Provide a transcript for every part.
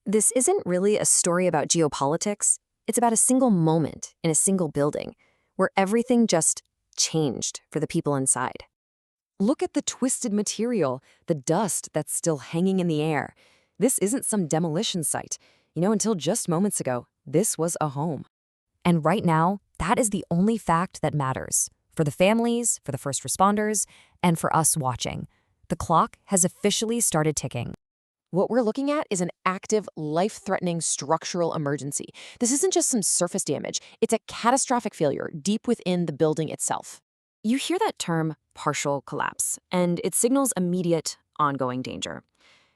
This isn't really a story about geopolitics. It's about a single moment in a single building where everything just changed for the people inside. Look at the twisted material, the dust that's still hanging in the air. This isn't some demolition site. Until just moments ago, this was a home. And right now, that is the only fact that matters. For the families, for the first responders, and for us watching. The clock has officially started ticking. What we're looking at is an active, life-threatening structural emergency. This isn't just some surface damage. It's a catastrophic failure deep within the building itself. You hear that term, partial collapse, and it signals immediate, ongoing danger.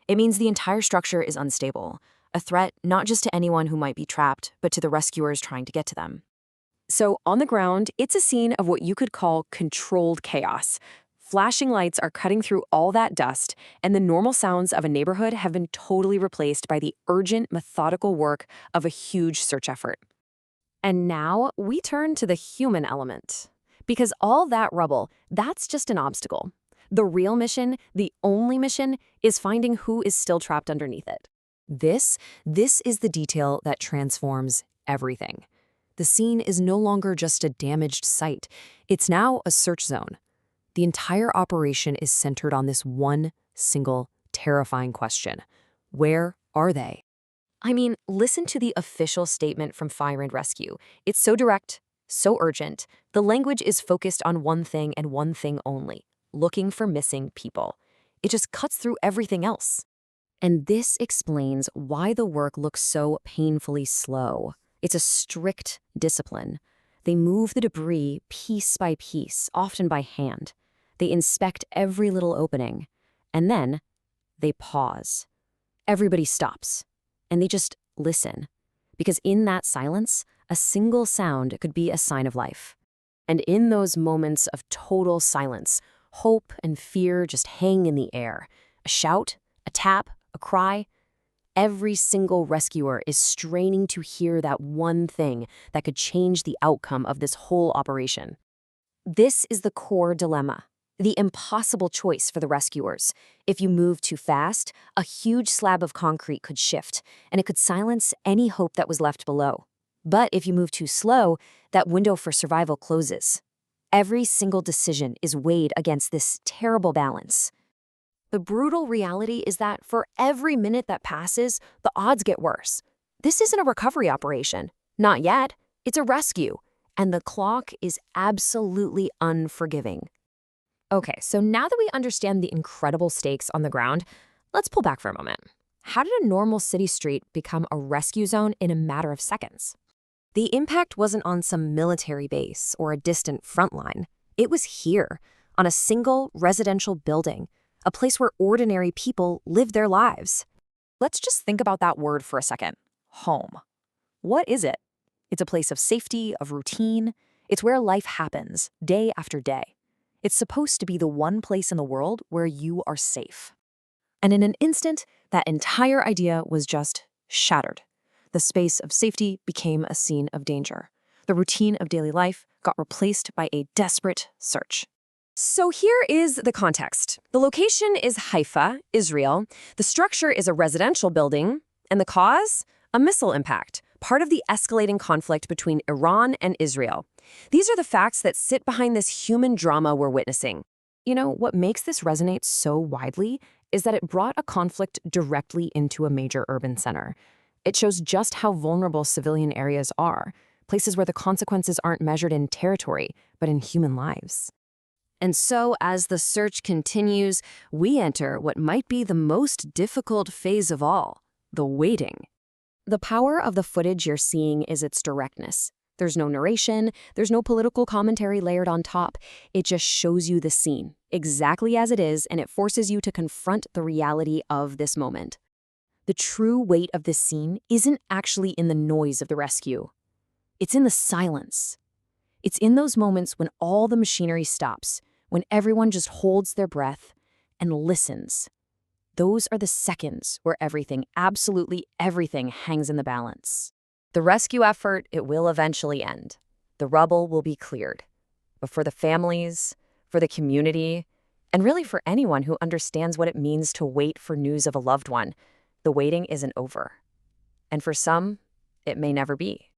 It means the entire structure is unstable, a threat not just to anyone who might be trapped, but to the rescuers trying to get to them. So on the ground, it's a scene of what you could call controlled chaos. Flashing lights are cutting through all that dust, and the normal sounds of a neighborhood have been totally replaced by the urgent, methodical work of a huge search effort. And now we turn to the human element. Because all that rubble, that's just an obstacle. The real mission, the only mission, is finding who is still trapped underneath it. This is the detail that transforms everything. The scene is no longer just a damaged site. It's now a search zone. The entire operation is centered on this one single, terrifying question. Where are they? I mean, listen to the official statement from Fire and Rescue. It's so direct, so urgent. The language is focused on one thing and one thing only, looking for missing people. It just cuts through everything else. And this explains why the work looks so painfully slow. It's a strict discipline. They move the debris piece by piece, often by hand. They inspect every little opening, and then they pause. Everybody stops, and they just listen. Because in that silence, a single sound could be a sign of life. And in those moments of total silence, hope and fear just hang in the air. A shout, a tap, a cry. Every single rescuer is straining to hear that one thing that could change the outcome of this whole operation. This is the core dilemma, the impossible choice for the rescuers. If you move too fast, a huge slab of concrete could shift, and it could silence any hope that was left below. But if you move too slow, that window for survival closes. Every single decision is weighed against this terrible balance. The brutal reality is that for every minute that passes, the odds get worse. This isn't a recovery operation. Not yet. It's a rescue. And the clock is absolutely unforgiving. Okay, so now that we understand the incredible stakes on the ground, let's pull back for a moment. How did a normal city street become a rescue zone in a matter of seconds? The impact wasn't on some military base or a distant front line. It was here, on a single residential building, a place where ordinary people live their lives. Let's just think about that word for a second. Home. What is it? It's a place of safety, of routine. It's where life happens, day after day. It's supposed to be the one place in the world where you are safe. And in an instant, that entire idea was just shattered. The space of safety became a scene of danger. The routine of daily life got replaced by a desperate search. So here is the context. The location is Haifa, Israel. The structure is a residential building. And the cause? A missile impact, part of the escalating conflict between Iran and Israel. These are the facts that sit behind this human drama we're witnessing. What makes this resonate so widely is that it brought a conflict directly into a major urban center. It shows just how vulnerable civilian areas are, places where the consequences aren't measured in territory, but in human lives. And so, as the search continues, we enter what might be the most difficult phase of all, the waiting. The power of the footage you're seeing is its directness. There's no narration, there's no political commentary layered on top. It just shows you the scene, exactly as it is, and it forces you to confront the reality of this moment. The true weight of this scene isn't actually in the noise of the rescue. It's in the silence. It's in those moments when all the machinery stops, when everyone just holds their breath and listens. Those are the seconds where everything, absolutely everything, hangs in the balance. The rescue effort, it will eventually end. The rubble will be cleared. But for the families, for the community, and really for anyone who understands what it means to wait for news of a loved one, the waiting isn't over. And for some, it may never be.